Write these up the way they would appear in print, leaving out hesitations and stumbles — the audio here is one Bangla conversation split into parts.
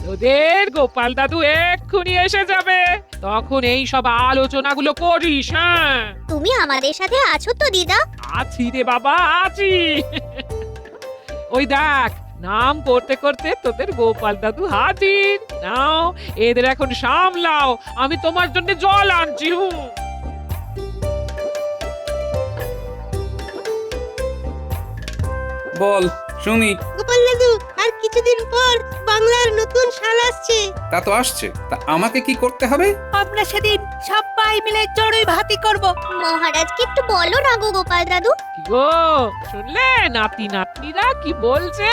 তোদের গোপাল দাদু এক্ষুনি এসে যাবে, তখন এই সব আলোচনাগুলো করিস। হ্যাঁ, তুমি আমাদের সাথে আছো তো দিদা? আছি রে বাবা, আছি। ওই দেখ, নাম করতে করতে তোদের গোপাল দাদু হাজির। নাও, এদের এখন সামলাও, আমি তোমার জন্য জল আনছি। বল শুনি। গোপাল দাদু, আর কিছুদিন পর বাংলার নতুন সাল আসছে। তা তো আসছে, তা আমাকে কি করতে হবে? আমরা সেদিন সবাই মিলে চড়ুই ভাতি করব। মহারাজকে একটু বলো না গো গোপাল দাদু। কি গো, শুনলে নাতি নাতনিরা কি বলছে?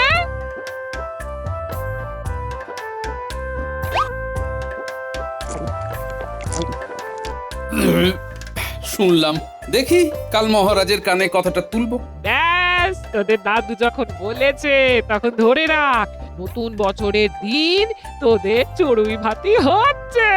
শুনলাম, দেখি কাল মহারাজের কানে কথাটা তুলবো। ব্যাস, তোদের দাদু যখন বলেছে তখন ধরে রাখ, নতুন বছরের দিন তোদের চড়ুই ভাতি হচ্ছে।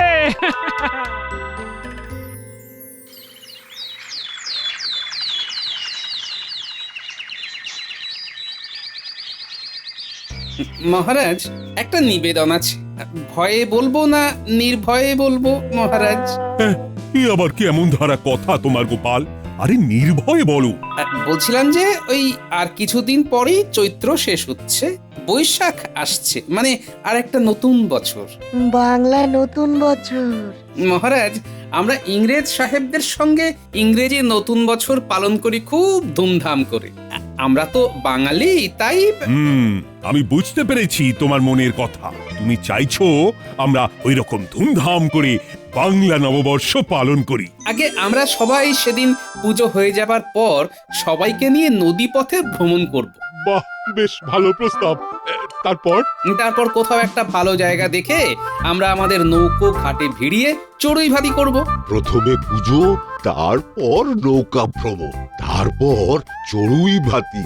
মহারাজ, একটা নিবেদন আছে। ভয়ে বলবো না নির্ভয়ে বলবো মহারাজ? এ আবার কেমন ধারা কথা তোমার গোপাল? আরে নির্ভয়ে বলো। বলছিলাম যে ওই আর কিছুদিন পরেই চৈত্র শেষ হচ্ছে, বৈশাখ আসছে, মানে আর একটা নতুন বছর। বাংলা নতুন বছর। মহারাজ, আমরা ইংরেজ সাহেবদের সঙ্গে ইংরেজি নতুন বছর পালন করি খুব ধুমধাম করে। আমরা তো বাঙালি, তাই আমি বুঝতে পেরেছি তোমার মনের কথা। তুমি চাইছো আমরা ওই রকম ধুমধাম করে বাংলা নববর্ষ পালন করি। আগে আমরা সবাই সেদিন পুজো হয়ে যাবার পর সবাইকে নিয়ে নদী পথে ভ্রমণ করব। বাহ, বেশ ভালো প্রস্তাব। তারপর কোথাও একটা ভালো জায়গা দেখে আমরা আমাদের নৌকো ঘাটে ভিড়িয়ে চড়ুই ভাতি করব। প্রথমে পুজো, তারপর নৌকা ভ্রমণ, তারপর চড়ুই ভাতি।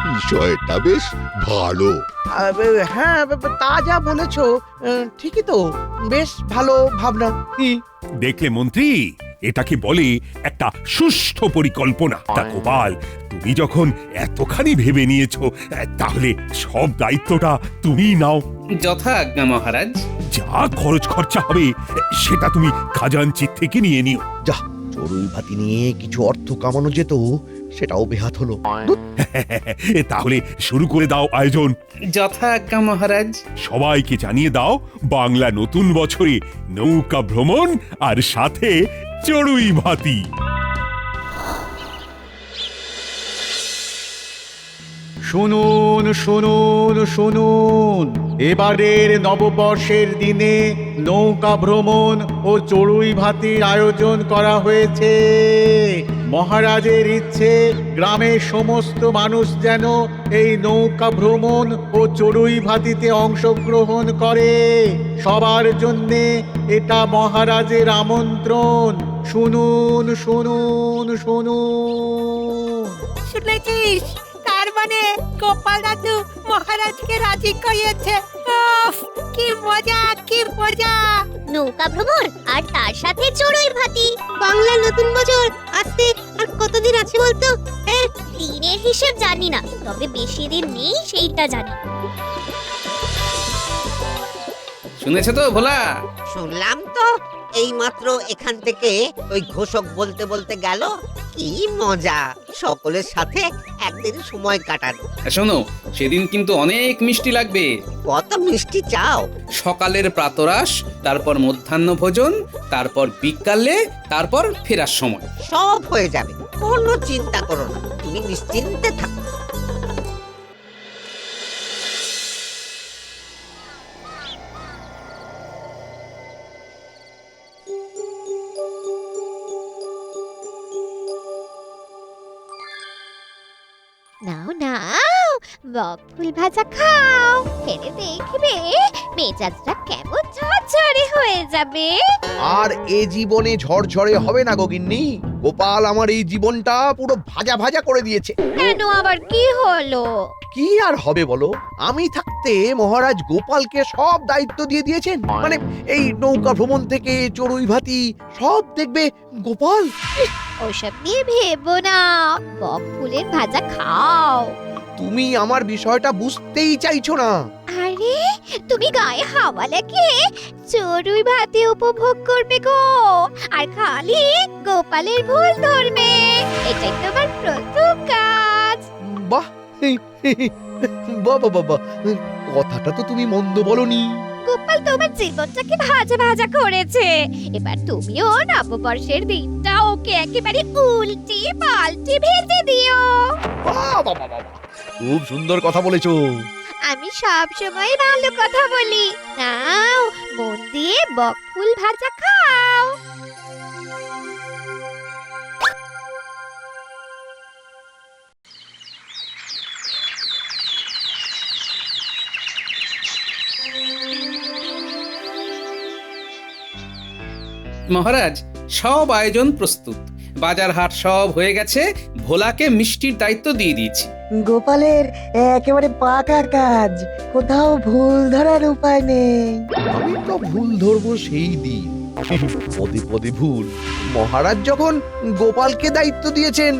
বিষয়টা বেশ ভালো। হ্যাঁ, তা যা বলেছো ঠিকই তো, বেশ ভালো ভাবনা। দেখলে মন্ত্রী, এটাকে বলে একটা সুষ্ঠু পরিকল্পনা। তা গোপাল, তুমি যখন এতখানি ভেবে নিয়েছো, তাহলে সব দায়িত্বটা তুমিই নাও। যথাজ্ঞা মহারাজ। যা খরচ খরচা হবে সেটা তুমি খাজাঞ্চির থেকে নিয়ে নিও। যা, চড়ুই ভাতি নিয়ে কিছু অর্থ কামানো যেত, সেটাও বেহাত হলো। তাহলে শুরু করে দাও আয়োজন। যথাজ্ঞা মহারাজ। সবাইকে জানিয়ে দাও বাংলা নতুন বছরে নৌকা ভ্রমণ আর সাথে চড়ুই ভাতি। শুনুন শুনুন শুনুন, এবারের নববর্ষের দিনে নৌকা ভ্রমণ ও চড়ুই ভাতির আয়োজন করা হয়েছে। মহারাজের ইচ্ছে গ্রামের সমস্ত মানুষ যেন এই নৌকা ভ্রমণ ও চড়ুই ভাতিতে অংশগ্রহণ করে। সবার জন্যে এটা মহারাজের আমন্ত্রণ। শুনুন শুনুন শুনুন। শুনেছিস? তার মানে গোপাল দাদু মহারাজকে রাজি করিয়েছে। উফ, কি মজা, কি মজা! নৌকা ভ্রমণ আর তার সাথে চড়ুই ভাতি। বাংলা নতুন বছর আসতে আর কতদিন আছে বলতো? দিনের হিসেব জানি না, তবে বেশি দিন নেই সেইটা জানি। শুনেছো তো ভোলা? শুনলাম তো, এইমাত্র এখান থেকে ওই ঘোষক বলতে বলতে গেল। কি মজা সকলের সাথে একদিন সময় কাটানো। শোনো, সেদিন কিন্তু অনেক মিষ্টি লাগবে। কত মিষ্টি চাও? সকালের প্রাতরাশ, তারপর মধ্যাহ্ন ভোজন, তারপর বিকালে, তারপর ফেরার সময়। সব হয়ে যাবে, কোনো চিন্তা করো না, তুমি নিশ্চিন্তে থাকো। নাও নাও, বক ফুল ভাজা খাও, খেলে দেখবে মেজাজটা কেমন ঝরঝরে হয়ে যাবে। আর এ জীবনে ঝরঝরে হবে না গগিন্নি। গোপাল আমার এই জীবনটা পুরো ভাজা ভাজা করে দিয়েছে। কেন আবার কি হলো? কি আর হবে বলো, আমি থাকতে মহারাজ গোপালকে সব দায়িত্ব দিয়ে দিয়েছেন। মানে এই নৌকা ভ্রমণ থেকে চড়ুই ভাতি সব দেখবে গোপাল। ওসব নিয়ে ভেবো না, বক ফুলের ভাজা খাও। তুমি আমার বিষয়টা বুঝতেই চাইছো না। আরে আরে তুমি গায়ে হাওয়া লাগিয়ে চড়ুই ভাতি উপভোগ করবে গো, আর খালি গোপালের ভুল ধরবে। এটাই তোমার প্রথম কাজ। বাহ বাবা বাবা, কথাটা তো তুমি মন্দ বলনি। গোপাল তোমার জীবনটাকে ভাজা ভাজা করেছে, এবার তুমিও নববর্ষের দিনটা ওকে একেবারে উল্টে পাল্টে ভেজে দিও। বাবা বাবা, খুব সুন্দর কথা বলেছো। আমি সব সময় ভালো কথা বলি। নাও, মন দিয়ে বকফুল ভাজা খাও। মহারাজ, সব আয়োজন প্রস্তুত, বাজার হাট সব হয়ে গেছে, ভোলাকে মিষ্টির দায়িত্ব দিয়ে দিয়েছি। গোপালের একেবারে পাকা কাজ, কোথাও ভুল ধরার উপায় নেই। আমি তো ভুল ধরবো সেই দিন, পদে পদে ভুল। মহারাজ যখন গোপালকে দায়িত্ব দিয়েছেন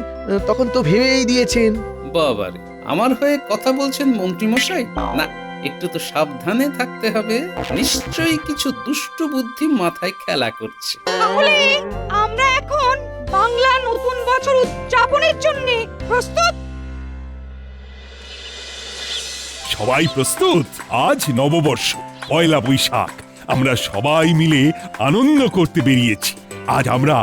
তখন তো ভেবেই দিয়েছেন। বাবারে, আমার হয়ে কথা বলছেন মন্ত্রী মশাই? না, একটু তো সাবধানে থাকতে হবে, নিশ্চয়ই কিছু দুষ্ট বুদ্ধি মাথায় খেলা করছে। তাহলে আমরা এখন বাংলা নতুন বছর উদযাপনের জন্য প্রস্তুত। সবাই প্রস্তুত? আজ নববর্ষ, পয়লা বৈশাখ। আমরা সবাই মিলে আনন্দ করতে বেরিয়েছি। আজ আমরা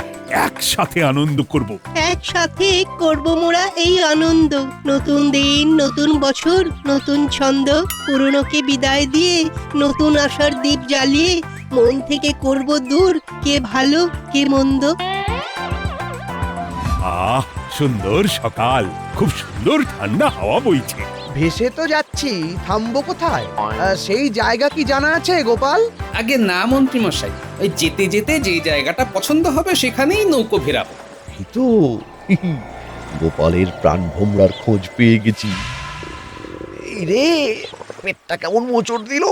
একসাথে আনন্দ করব। একসাথে করব মোরা এই আনন্দ। নতুন দিন, নতুন বছর, নতুন ছন্দ। পুরনোকে বিদায় দিয়ে নতুন আশার দীপ জ্বালিয়ে মন থেকে করব দূর কে ভালো কে মন্দ। আহ, সুন্দর সকাল, খুব সুন্দর ঠান্ডা হাওয়া বইছে। ভেসে তো যাচ্ছি, থামবো কোথায়? সেই জায়গা কি জানা আছে গোপাল? আগে না মন্ত্রী মশাই, ওই যেতে যেতে যে জায়গাটা পছন্দ হবে সেখানেই নৌকো ফেরাবো। এই তো গোপালের প্রাণ ভোমরার খোঁজ পেয়ে গেছি। এই রে, পেটটা কেমন মোচড় দিল।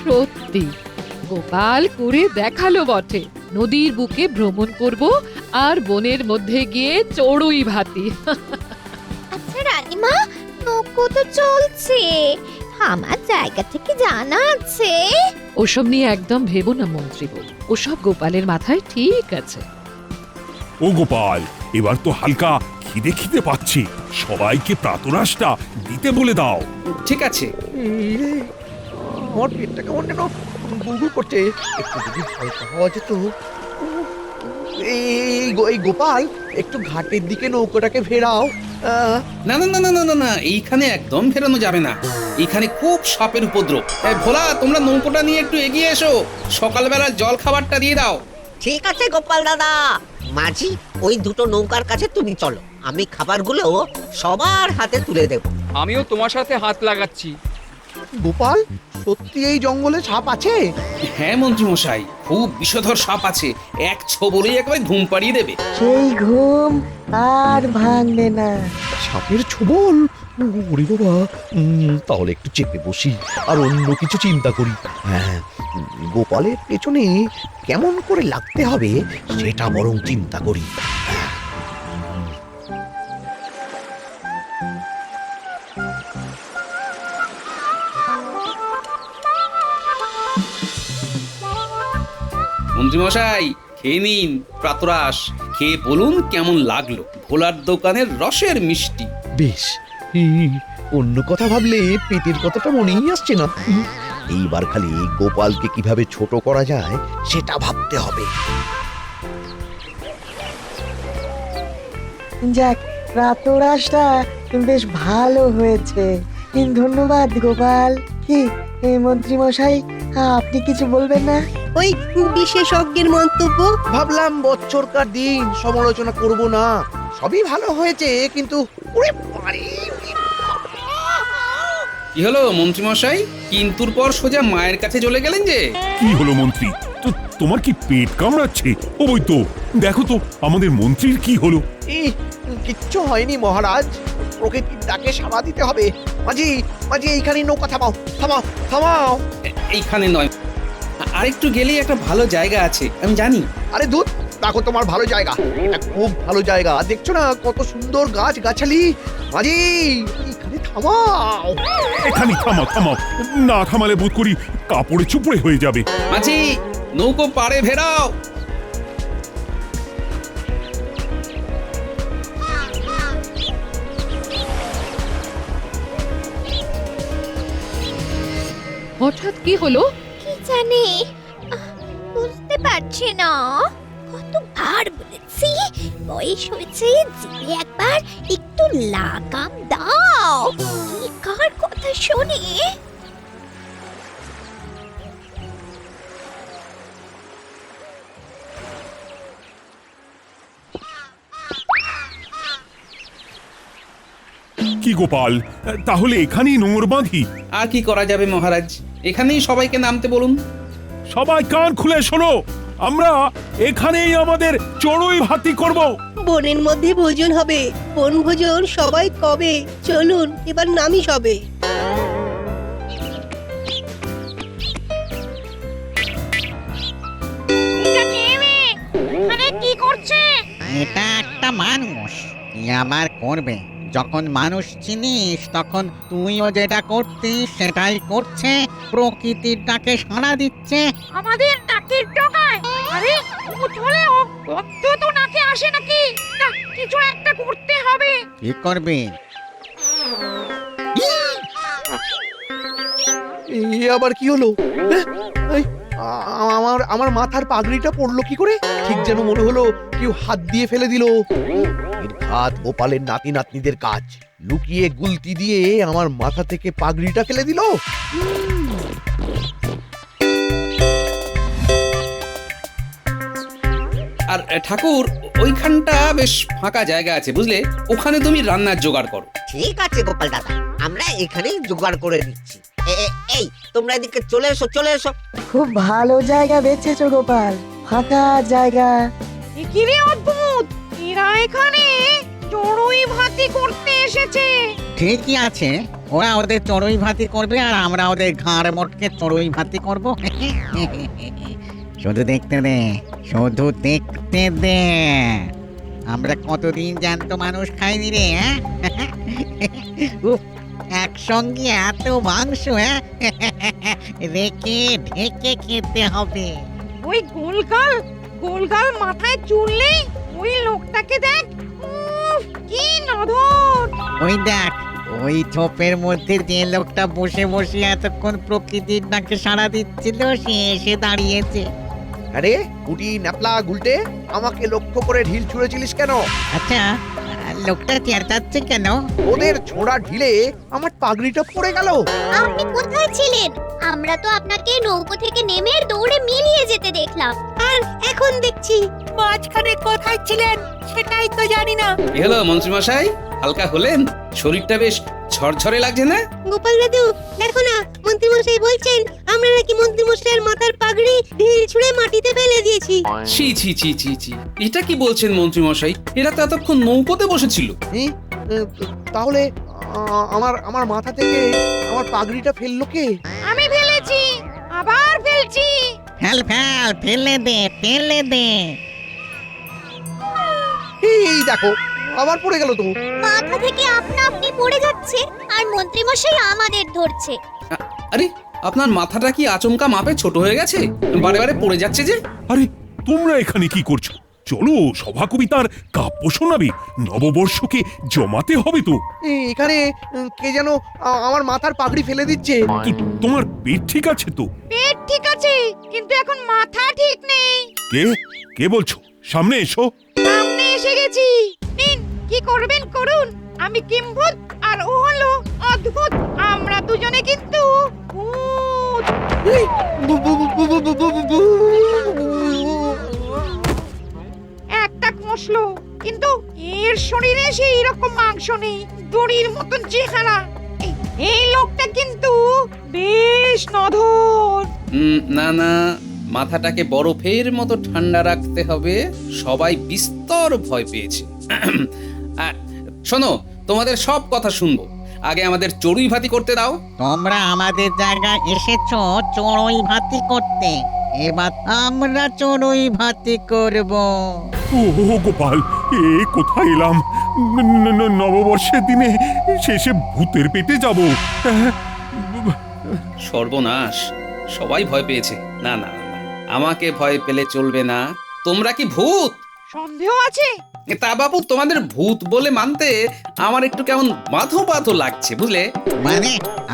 সত্যি গোপাল করে দেখালো বটে। নদীর বুকে ভ্রমণ করব আর বনের মধ্যে গিয়ে চড়ুই ভাতি। আচ্ছা রানীমা, নৌকো তো চলছে, আমার জায়গা থেকে জানা আছে। ওসব নিয়ে একদম ভেবো না মন্ত্রী বউ, ওসব গোপালের মাথায় ঠিক আছে। ও গোপাল, এবার তো হালকা খিদে খিদে পাচ্ছি, সবাইকে প্রাতরাশটা দিতে বলে দাও। ঠিক আছে। এই রে, আমার পেটটা কেমন যেন গুড়গুড় করছে, একটু যদি হালকা হওয়া যেত। এই গোপাল, একটু ঘাটের দিকে নৌকোটাকে ফেরাও। না না না না না না না, এইখানে একদম ফেরানো যাবে না, এইখানে খুব সাপের উপদ্রব। ভোলা, তোমরা নৌকোটা নিয়ে একটু এগিয়ে এসো, সকালবেলা জল খাবারটা দিয়ে দাও। ঠিক আছে গোপাল দাদা। মাঝি, ওই দুটো নৌকার কাছে তুমি চলো, আমি খাবারগুলো সবার হাতে তুলে দেব। আমিও তোমার সাথে হাত লাগাচ্ছি। গোপাল, সত্যি এই জঙ্গলে সাপ আছে? হ্যাঁ মন্ত্রী মশাই, খুব বিষধর সাপ আছে, এক ছোবলেই একেবারে ঘুম পাড়িয়ে দেবে। সেই ঘুম আর ভাঙবে না। সাপের ছোবল? ওরে বাবা, তাহলে একটু চেপে বসি আর অন্য কিছু চিন্তা করি। হ্যাঁ, গোপালের পেছনে কেমন করে লাগতে হবে সেটা বরং চিন্তা করি। মন্ত্রী মশাই, খেয়ে নিন প্রাতরাশ, খেয়ে বলুন কেমন লাগলো ভোলার দোকানের রসের মিষ্টি। বেশ, অন্য কথা ভাবলে পেটের কথাটা মনেই আসছে না। এইবার খালি গোপালকে কিভাবে ছোট করা যায় সেটা ভাবতে হবে। যাক, প্রাতরাশটা বেশ ভালো হয়েছে। ধন্যবাদ গোপাল। কি মন্ত্রী মশাই, আপনি কিছু বলবেন না? ওই বিশেষজ্ঞের মন্তব্য। ভাবলাম বছরকার দিন সমালোচনা করব না, সবই ভালো হয়েছে, কিন্তু ওরে বাড়ি। কি হলো মন্ত্রী মশাই, কিন্তুর পর সোজা মায়ের কাছে চলে গেলেন যে? কি হলো মন্ত্রী, তো তোমার কি পেট কামড়াচ্ছে? ও বই তো, দেখো তো আমাদের মন্ত্রীর কি হলো। এই কিচ্ছু হয়নি মহারাজ, প্রকৃতির ডাকে সাড়া দিতে হবে। মাঝি মাঝি এইখানে নৌকা থামাও, থামাও থামাও। এইখানে নয়, আরেকটু গেলেই একটা ভালো জায়গা আছে, আমি জানি। আরে দূর, দেখো তোমার ভালো জায়গা, এটা খুব ভালো জায়গা। দেখছো না কত সুন্দর গাছ গাছালি। মাঝি এইখানে থামাও। এখানে থামাও থামাও, না থামালে বোধ করি কাপড়ে চুপড়ে হয়ে যাবে। মাঝি, নৌকো পাড়ে ভেড়াও। হঠাৎ কি হলো? কি জানি, বুঝতে পারছি না। কতবার বলেছি, বয়স হয়েছে, জিভে একবার একটু লাগাম দাও। কি কার কথা শুনি? কি গোপাল, তাহলে এখানেই নোঙর বাঁধি? আর কি করা যাবে মহারাজ, এখানেই সবাইকে নামতে বলুন। সবাই কান খুলে শোনো, আমরা এখানেই আমাদের চড়ুই ভাতি করব। বনের মধ্যে ভোজন হবে, বনভোজন সবাই কবে। চলুন এবার নামি সবে। কি করছে? এটা একটা মানুষ, কি আবার করবে? যখন মানুষ চিনিস তখন তুইও যেটা করতিস সেটাই করছে, প্রকৃতির ডাকে সাড়া দিচ্ছে। আমাদের নাকের ডগায়? আরে ভূত হলেও গন্ধ তো নাকে আসে নাকি? না, কিছু একটা করতে হবে। কি করবি? এই আবার কি হলো? এই, আমার আমার মাথার পাগড়িটা পড়লো কি করে? ঠিক যেন মনে হলো কেউ হাত দিয়ে ফেলে দিল। নির্ঘাত গোপালের নাতি নাতনিদের কাজ, লুকিয়ে গুলতি দিয়ে আমার মাথা থেকে পাগড়িটা ফেলে দিল। আর ঠাকুর, ওইখানটা বেশ ফাঁকা জায়গা আছে বুঝলে, ওখানে তুমি রান্নার জোগাড় করো। ঠিক আছে গোপাল দাদা, আমরা এখানেই জোগাড় করে নিচ্ছি। এই তোমরা এদিকে চলে এসো, চলে এসো। খুব ভালো জায়গা বেছেছো গোপাল, ফাঁকা জায়গা। কি রে অদ্ভুত, এরা এখানে চড়ুই ভাতি করতে এসেছে। ঠিকই আছে, ওরা ওদের চড়ুই ভাতি করবে আর আমরা ওদের ঘাড় মোটকে চড়ুই ভাতি করব। শুধু দেখতে দে, শুধু দেখতে দে, আমরা কতদিন জ্যান্ত মানুষ খাইনি রে। উফ, একসঙ্গে এত মাংস রেখে ঢেকে খেতে হবে। ওই গোলগাল মাথায় চুল নেই, ওই লোকটাকে দেখ, উফ, কি নধর। ওই দেখ, ওই ঝোপের মধ্যে যে লোকটা বসে বসে এতক্ষণ প্রকৃতির ডাকে সাড়া দিচ্ছিল, সে এসে দাঁড়িয়েছে। আরে গুটি ন্যাপলা গুলটে, আমাকে লক্ষ্য করে ঢিল ছুঁড়েছিলিস কেন? আচ্ছা, লোকটা চেঁচাচ্ছে কেন? ওদের ছোড়া ঢিলে আমার পাগড়িটা পড়ে গেল। আপনি কোথায় ছিলেন? আমরা তো আপনাকে নৌকো থেকে নেমে দৌড়ে মিলিয়ে যেতে দেখলাম। আর এখন দেখছি মাঝখানে কোথায় ছিলেন সেটাই তো জানি না। কি হলো মন্ত্রী মশাই, হালকা হলেন? শরীরটা বেশ ঝরঝরে লাগছে না? গোপাল দাদু, দেখো না, মন্ত্রী মশাই বলছেন আমরা নাকি মন্ত্রী মশাইয়ের মাথার পাগড়ি ঢিল ছুঁড়ে মাটিতে ফেলে দিয়েছি। ছি ছি ছি ছি ছি, এটা কি বলছেন মন্ত্রী মশাই? এরা তো এতক্ষণ নৌকোতে বসেছিল। তাহলে আমার মাথা থেকে আমার পাগড়িটা ফেললো কে? আমি ফেলেছি, আবার ফেলছি। ফেল ফেল, ফেলে দে, ফেলে দে। এই দেখো, আবার পড়ে গেল তো। মাথা থেকে আপনা আপনি পড়ে যাচ্ছে আর মন্ত্রী মশাই আমাদের ধরছে। আরে, আপনার মাথাটা কি আচমকা মাপে ছোট হয়ে গেছে? বারে বারে পড়ে যাচ্ছে যে। আরে তোমরা এখানে কি করছো? চলো সভা কবিতার কাব্য শোনাবে, নববর্ষকে জমাতে হবে তো। এখানে কে যেন আমার মাথার পাগড়ি ফেলে দিচ্ছে। তোমার পেট ঠিক আছে তো? পেট ঠিক আছে, কিন্তু এখন মাথা ঠিক নেই। কে কে বলছো? সামনে এসো। সামনে এসে গেছি। নিন, কি করবেন করুন। আমি কিম্ভূত আর ও হলো অদ্ভুত। আমরা দুজনে কিন্তু ভূত। একটা কষলো, কিন্তু এর শরীরে সেই রকম মাংস নেই, দড়ির মতন চেহারা। এই লোকটা কিন্তু বেশ নধর। না না, মাথাটাকে বরফের মতো ঠান্ডা রাখতে হবে। সবাই বিস্তর ভয় পেয়েছে। শোনো, তোমাদের সব কথা শুনবো, আগে আমাদের চড়ুই ভাতি করতে দাও। তোমরা আমাদের জায়গায় এসেছো চড়ুই ভাতি করতে, এবার আমরা চড়ুই ভাতি করব। ও গোপাল, এ কোথায় এলাম? নববর্ষের দিনে শেষে ভূতের পেটে যাব। সর্বনাশ, সবাই ভয় পেয়েছে। না না না, আমাকে ভয় পেলে চলবে না। তোমরা কি ভূত? সন্দেহ আছে? তা বাবু, তোমাদের ভূত বলে মানতে আমার একটু কেমন বাঁধো বাঁধো লাগছে, বুঝলে? মানে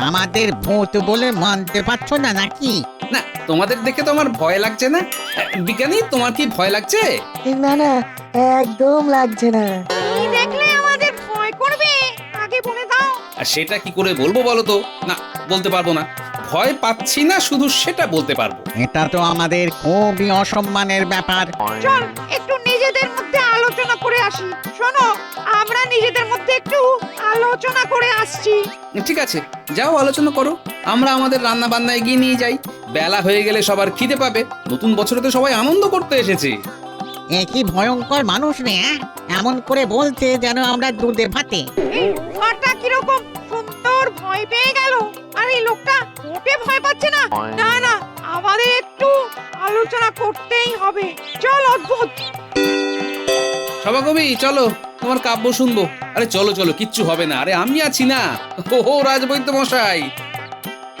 আমাদের ভূত বলে মানতে পারছো না নাকি? না, তোমাদের দেখে তো আমার ভয় লাগছে না। বিজ্ঞানী, তোমার কি ভয় লাগছে? না না, একদম লাগছে না। কি দেখলে আমাদের ভয় করবে আগে বলে দাও। আর সেটা কি করে বলবো বলো তো? না, বলতে পারবো না। ভয় পাচ্ছি না, শুধু সেটা বলতে পারবো। এটা তো আমাদের খুবই অসম্মানের ব্যাপার। চল একটু নিজেদের মধ্যে আলোচনা করে আসি। শোনো, আমরা নিজেদের মধ্যে একটু আলোচনা করে আসছি। ঠিক আছে, যাও আলোচনা করো। আমরা আমাদের রান্না বান্না এগিয়ে নিয়ে যাই। বেলা হয়ে গেলে সবার খিদে পাবে। নতুন বছরে তো সবাই আনন্দ করতে এসেছে। এ কি ভয়ঙ্কর মানুষ রে, এমন করে বলতে যেন আমরা দুধে ভাতে। এই লোকটা কিরকম সুন্দর ভয় পেয়ে গেল, আর এই লোকটা মোটে ভয় পাচ্ছে না। না না, আমাদের একটু আলোচনা করতেই হবে। চল অদ্ভুত। সভাকবি, চলো তোমার কাব্য শুনবো। আরে চলো চলো, কিচ্ছু হবে না। আরে আমি আছি না। ও রাজবৈদ্য মশাই,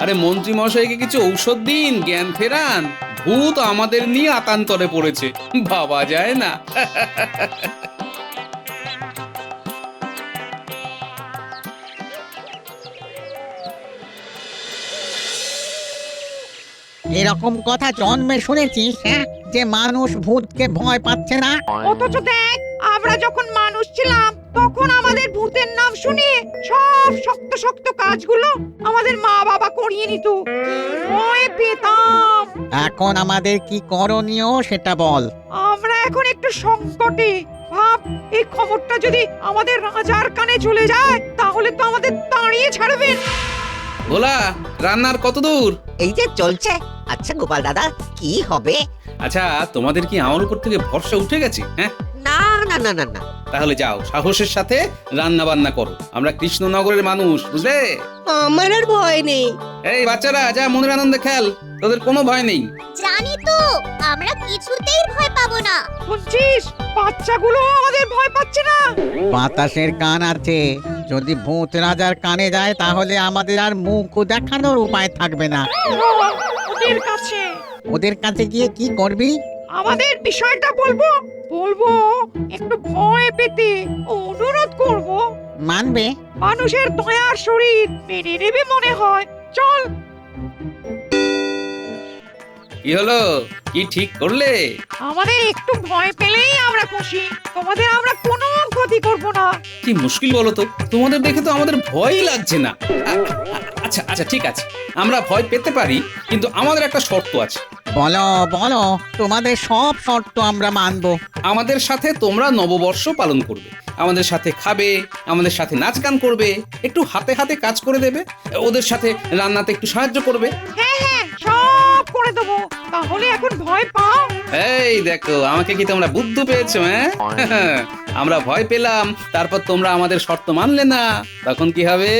আরে মন্ত্রী মশাইকে কিছু ঔষধ দিন, জ্ঞান ফেরান। ভূত আমাদের নিয়ে আতান্তরে পড়েছে, ভাবা যায় না। এরকম কথা জন্মে শুনেছিস, হ্যাঁ, যে মানুষ ভূতকে ভয় পাচ্ছে না? অথচ দেখ, আমরা যখন মানুষ ছিলাম তখন আমাদের ভূতের নাম শুনিয়ে সব শক্ত শক্ত কাজগুলো আমাদের মা বাবা করিয়ে নিত। ভয় পেতাম। এখন আমাদের কি করণীয় সেটা বল। আমরা এখন একটু সংকটে। ভাব, এই খবরটা যদি আমাদের রাজার কানে চলে যায় তাহলে তো আমাদের তাড়িয়ে ছাড়বেন। ভোলা, রান্নার কত দূর? এই যে চলছে। আচ্ছা গোপাল দাদা, কি হবে? আচ্ছা, তোমাদের কি আমার উপর থেকে ভরসা উঠে গেছে? হ্যাঁ, না না না না না, তাহলে যাও, সাহসের সাথে রান্না বান্না করো। আমরা কৃষ্ণনগরের মানুষ, বুঝলে? আমার আর ভয় নেই। এই বাচ্চারা, যা মনের আনন্দে খেল, তোদের কোনো ভয় নেই। জানি তো, আমরা কিছুতেই ভয় পাবো না। শুনছিস, বাচ্চাগুলো আমাদের ভয় পাচ্ছে না। বাতাসের কান আছে, যদি ভূত রাজার কানে যায় তাহলে আমাদের আর মুখ দেখানোর উপায় থাকবে না। ওদের কাছে, ওদের কাছে গিয়ে কি করবি? আমাদের বিষয়টা বলবো বলবো একটু ভয় পেতে অনুরোধ করব। মানবে? মানুষের দয়ার শরীর মেনে নেবে মনে হয়। চল। কি হলো, কি ঠিক করলে? আমাদের একটু ভয় পেলেই আমরা খুশি। তোমাদের আমরা কোনো ক্ষতি করব না। কি মুশকিল বলো তো, তোমাদের দেখে তো আমাদের ভয়ই লাগছে না। আচ্ছা আচ্ছা, ঠিক আছে, আমরা ভয় পেতে পারি, কিন্তু আমাদের একটা শর্ত আছে। বলো বলো, তোমাদের সব শর্ত আমরা মানবো। আমাদের সাথে তোমরা নববর্ষ পালন করবে, আমাদের সাথে খাবে, আমাদের সাথে নাচ গান করবে, একটু হাতে হাতে কাজ করে দেবে, ওদের সাথে রান্নাতে একটু সাহায্য করবে। হ্যাঁ হ্যাঁ, সব করে দেবো। তাহলে এখন ভয় পাও? এই দেখো, আমাকে কি তোমরা বুদ্ধ পেয়েছো? হ্যাঁ, আমরা ভয় পেলাম, তারপর তোমরা আমাদের শর্ত মানলে না, তখন কি হবে?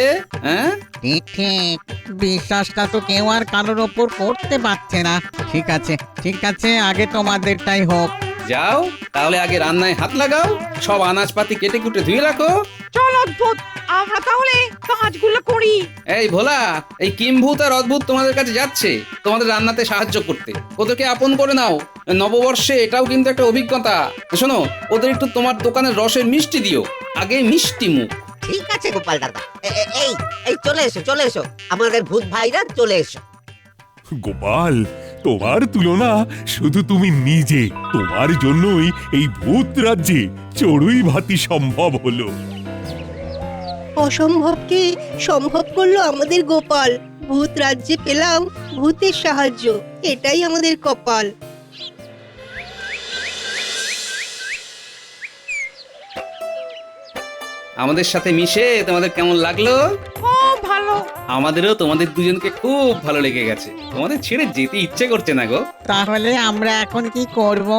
হ্যাঁ, ঠিক ঠিক, বিশ্বাসটা তো কেউ আর কারোর ওপর করতে পারছে না। ঠিক আছে ঠিক আছে, আগে তোমাদেরটাই হোক। যাও তাহলে, আগে রান্নায় হাত লাগাও, সব আনাজপাতি কেটে কুটে ধুয়ে রাখো। চল অদ্ভুত, আমরা তাহলে কাজগুলো করি। এই ভোলা, এই কিম্ভূত আর অদ্ভুত তোমাদের কাছে যাচ্ছে তোমাদের রান্নাতে সাহায্য করতে। ওদেরকে আপন করে নাও, নববর্ষে এটাও কিন্তু একটা অভিজ্ঞতা। শোনো, ওদের একটু তোমার দোকানের রসের মিষ্টি দিও, আগে মিষ্টি মুখ। ঠিক আছে গোপাল দাদা, এই এই চলে এসো চলে এসো, আমাদের ভূত ভাইরা চলে এসো। গোপাল, তোমার তুলনা শুধু তুমি নিজে। তোমার জন্যই এই ভূত রাজ্যে চড়ুই ভাতি সম্ভব হলো। অসম্ভবকে সম্ভব করলো আমাদের গোপাল। ভূত রাজ্যে পেলাম ভূতের সাহায্য, এটাই আমাদের কপাল। আমাদের সাথে মিশে তোমাদের কেমন লাগলো? খুব ভালো। আমাদেরও তোমাদের দুজনকে খুব ভালো লেগে গেছে। তোমাদের ছেড়ে যেতে ইচ্ছে করছে না গো। তাহলে আমরা এখন কি করব?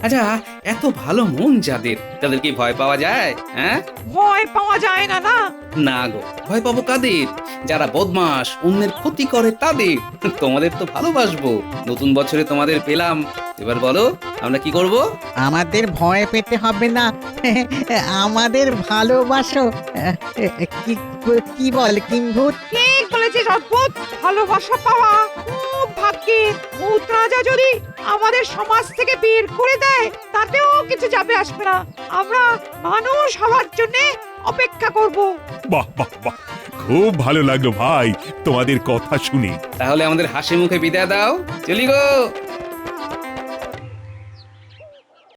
আচ্ছা, এত ভালো মন যাদের, তাদের কি ভয় পাওয়া যায়? হ্যাঁ, ভয় পাওয়া যায় না না? না গো, ভয় পাবো কাদের? যারা বদমাস, অন্যের ক্ষতি করে তাদের। তোমাদের তো ভালোবাসবো, নতুন বছরে তোমাদের পেলাম। এবার বলো আমরা কি করব? আমাদের ভয় পেতে হবে না, আমাদের ভালোবাসো। কি কি বল কিম্ভূত? ঠিক বলেছিস অদ্ভুত। ভালোবাসা পাওয়া খুব ভাগ্যের। ভূত রাজা যদি আমাদের সমাজ থেকে বের করে দেয় তাতেও কিছু যাবে আসবে না। আমরা মানুষ হওয়ার জন্য অপেক্ষা করব। বাহ বাহ বাহ, খুব ভালো লাগলো ভাই তোমাদের কথা শুনে। তাহলে আমাদের হাসি মুখে বিদায় দাও, চলি গো।